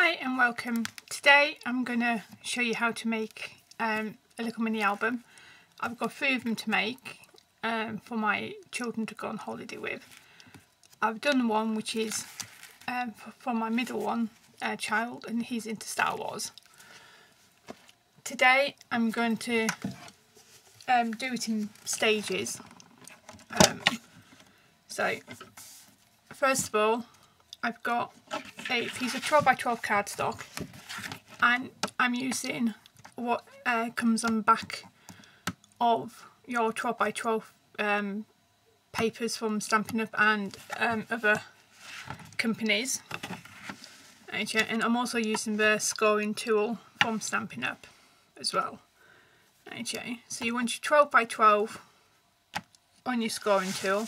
Hi and welcome. Today I'm going to show you how to make a little mini album. I've got 3 of them to make for my children to go on holiday with. I've done one which is for my middle one child, and he's into Star Wars. Today I'm going to do it in stages. So first of all, I've got a piece of 12 by 12 cardstock, and I'm using what comes on the back of your 12 by 12 papers from Stampin' Up and other companies. Okay, and I'm also using the scoring tool from Stampin' Up as well. Okay, so you want your 12 by 12 on your scoring tool.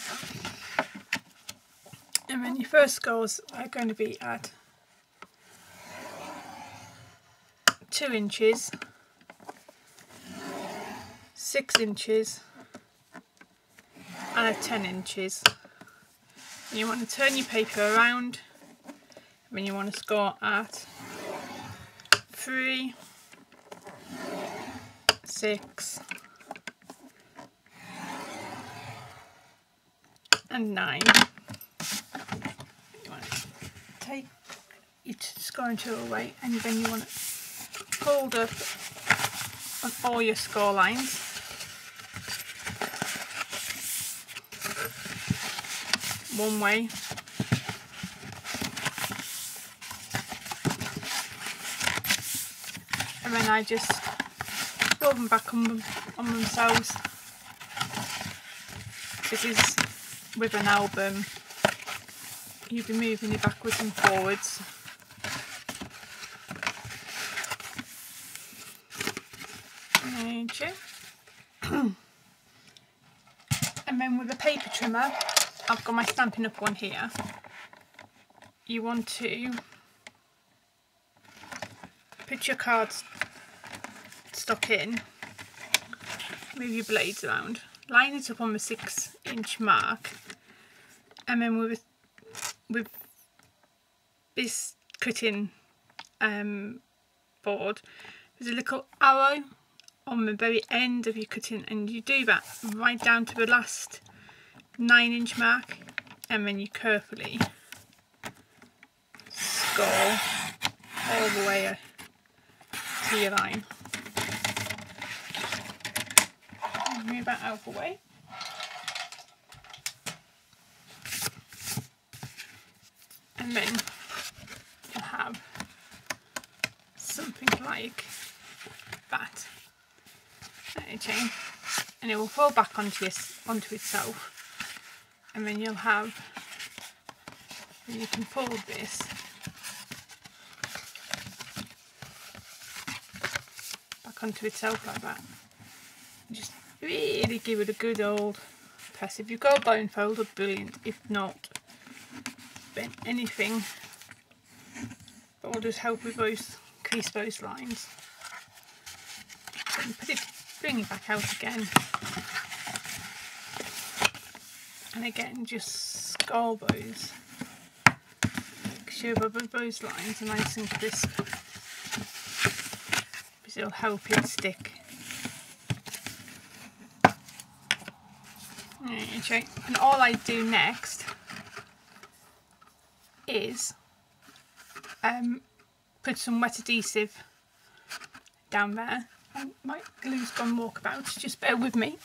And then your first scores are going to be at 2 inches, 6 inches and 10 inches. And you want to turn your paper around, and then you want to score at 3, 6 and 9. Take your scoring tool away, and then you want to fold up on all your score lines. One way. And then I just fold them back on themselves. This is with an album. You'll be moving it backwards and forwards. Okay. And then with a paper trimmer, I've got my Stampin' Up one here. You want to put your cards stock in, move your blades around, line it up on the 6-inch mark, and then with this cutting board, there's a little arrow on the very end of your cutting, and you do that right down to the last 9-inch mark, and then you carefully score all the way to your line. Move that out of the way. And then you'll have something like that. Okay, and it will fall back onto itself, and then you can fold this back onto itself like that. Just really give it a good old press. If you've got a bone folder, brilliant. If not, then anything that will just help with those crease those lines. Then bring it back out again, and again just score those. Make sure that those lines are nice and crisp, because it'll help it stick. Okay, and all I do next is put some wet adhesive down there. And my glue's gone walkabout, just bear with me.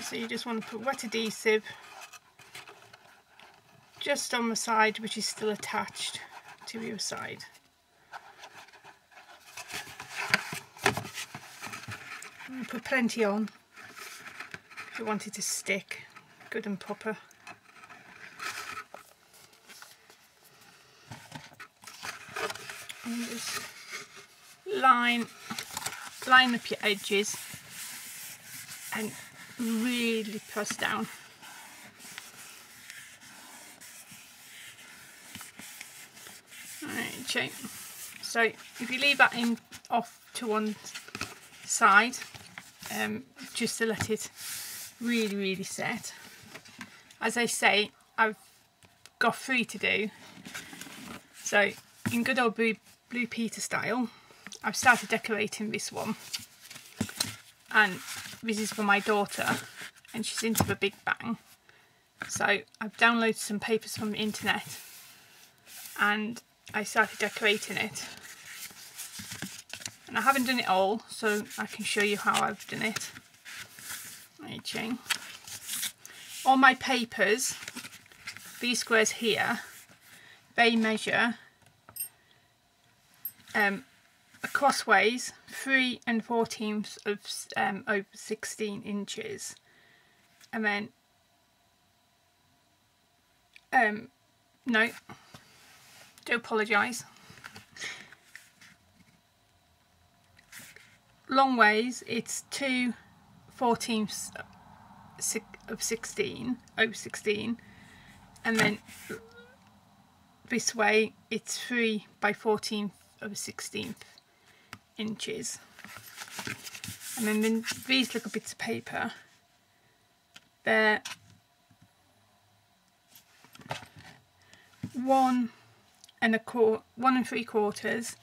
So you just want to put wet adhesive just on the side which is still attached to your side. And put plenty on if you want it to stick good and proper. And just line up your edges and really press down. Okay, so if you leave that off to one side, just to let it really set. As I say, I've got 3 to do. So in good old Blue Peter style, I've started decorating this one. And this is for my daughter, and she's into the Big Bang. So I've downloaded some papers from the internet and I started decorating it. And I haven't done it all, so I can show you how I've done it. Okay. All my papers, these squares here, they measure crossways 3 3/14 of over 16 inches, and then no, do apologise. Long ways, it's 2/14 of 16 over 16, and then this way it's 3 14 over 16 inches. And then these little bits of paper, they're 1 3/4,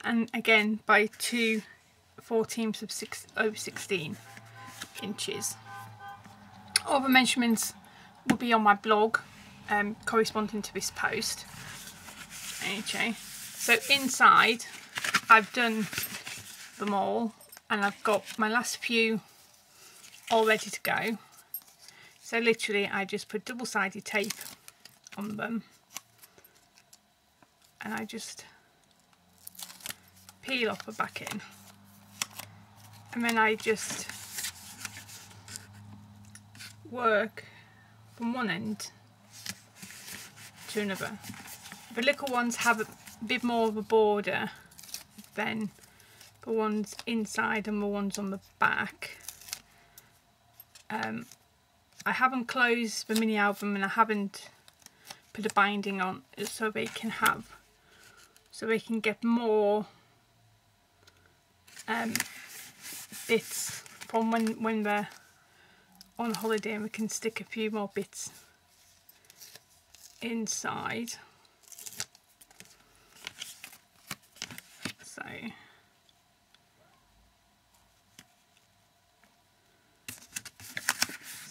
and again by 2/14 of over 16 inches. All the measurements will be on my blog, corresponding to this post. Okay, so inside I've done them all, and I've got my last few all ready to go. So literally I just put double-sided tape on them, and I just peel off the backing, and then I just work from one end to another. The little ones have a bit more of a border than the ones inside and the ones on the back. I haven't closed the mini album, and I haven't put a binding on so they can get more bits from when they're on holiday, and we can stick a few more bits inside.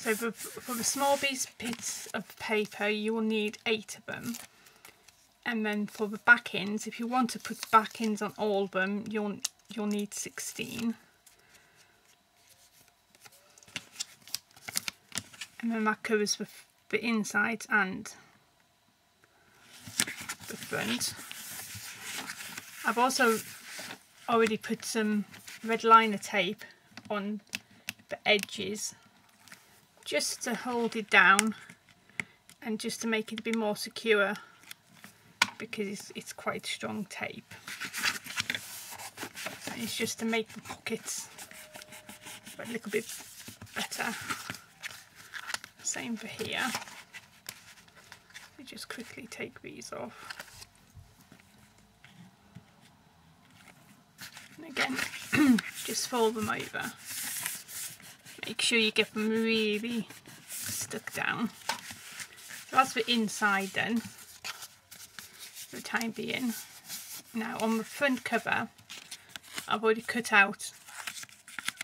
So for the small bits of paper you will need 8 of them, and then for the backends, if you want to put backends on all of them, you'll need 16. And then that covers the inside and the front. I've also already put some red liner tape on the edges just to hold it down and just to make it a bit more secure, because it's quite strong tape. And it's just to make the pockets a little bit better. Same for here. We just quickly take these off. And again, just fold them over. Make sure you get them really stuck down. So that's the inside then, for the time being. Now on the front cover, I've already cut out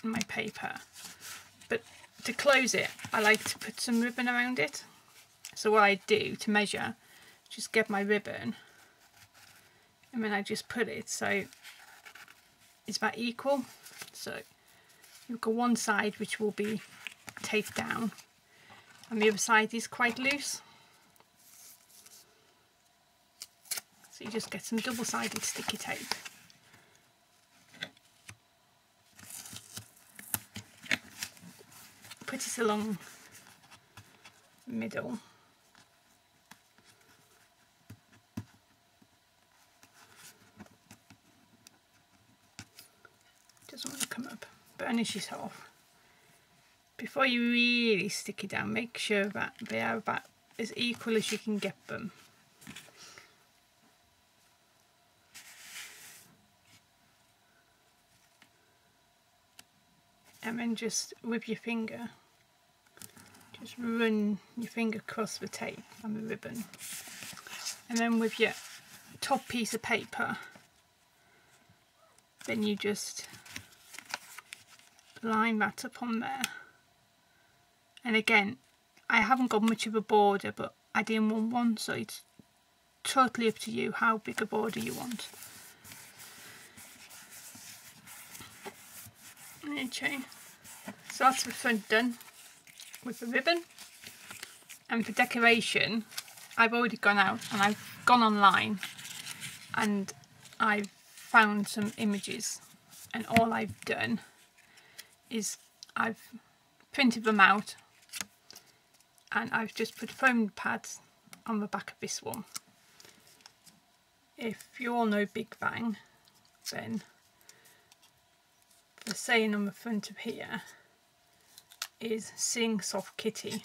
my paper, but to close it I like to put some ribbon around it. So what I do to measure, just get my ribbon and then I just put it so it's about equal. So you've got one side which will be taped down and the other side is quite loose. So you just get some double-sided sticky tape. Put it along the middle. Doesn't want to come up. Burnish it off. Before you really stick it down, make sure that they are about as equal as you can get them. And then just with your finger just run your finger across the tape and the ribbon, and then with your top piece of paper, then you just line that up on there. And again, I haven't got much of a border, but I didn't want one, so it's totally up to you how big a border you want. Okay, so that's the front done with the ribbon. And for decoration, I've already gone out and I've gone online and I've found some images, and all I've done is I've printed them out and I've just put foam pads on the back of this one. If you all know Big Bang, then the saying on the front of here is "Sing Soft Kitty,"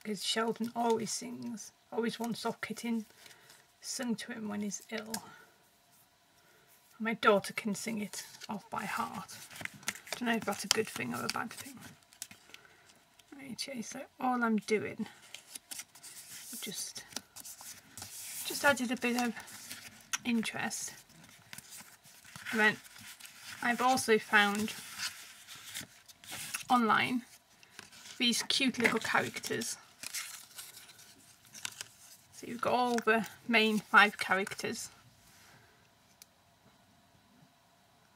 because Sheldon always wants Soft Kitty sung to him when he's ill. My daughter can sing it off by heart. I don't know if that's a good thing or a bad thing. Okay, so all I'm doing, just added a bit of interest. And then I've also found online these cute little characters. So you've got all the main 5 characters.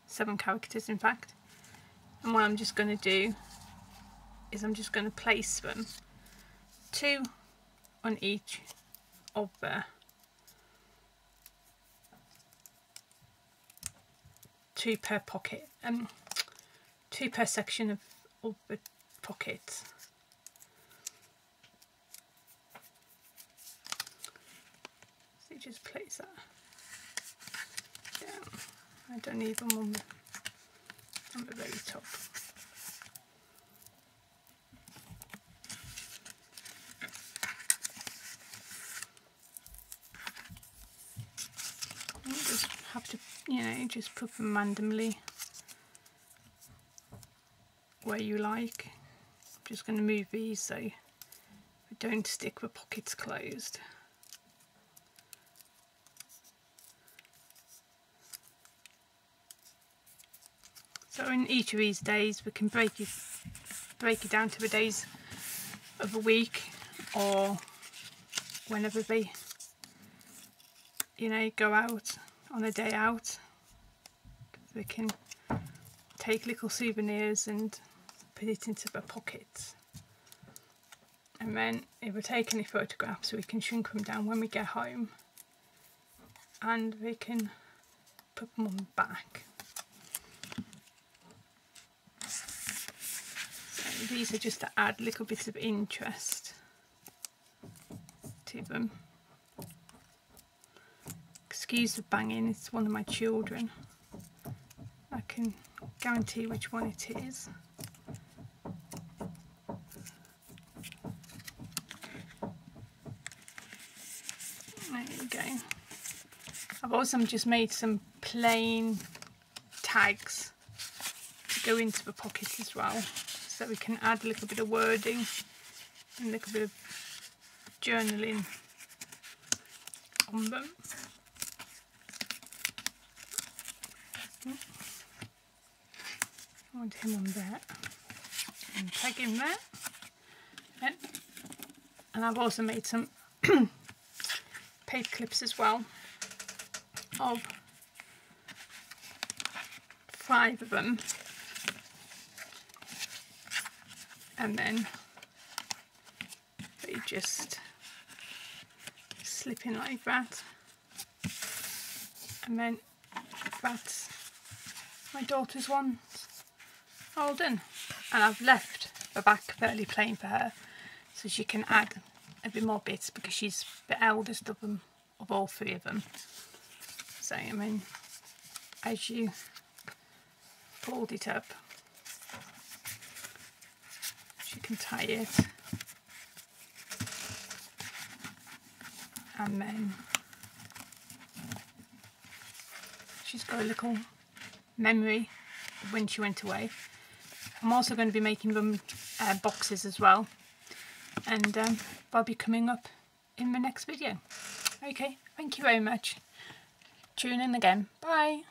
7 characters in fact. And what I'm just going to do is I'm just going to place them 2 on each of the 2 per pocket, 2 per section of the pockets. So you just place that down. I don't need them on the very top. You just have to, just put them randomly where you like. I'm just going to move these so we don't stick the pockets closed. So in each of these days we can break it down to the days of the week, or whenever they go out on a day out. We can take little souvenirs and put it into the pockets. And then if we take any photographs, we can shrink them down when we get home and we can put them on the back. So these are just to add little bits of interest to them. Excuse the banging, it's one of my children. I can guarantee which one it is. There you go. I've also just made some plain tags to go into the pockets as well, so we can add a little bit of wording and a little bit of journaling on them. I want him on there and tag him there. And I've also made some paper clips as well, of 5 of them, and then they just slip in like that, and then that's my daughter's one all done. And I've left the back fairly plain for her, so she can add a bit more bits because she's the eldest of them, of all 3 of them. So I mean, as you fold it up, she can tie it, and then she's got a little memory of when she went away. I'm also going to be making them boxes as well, and they'll be coming up in the next video. Okay, thank you very much. Tune in again. Bye.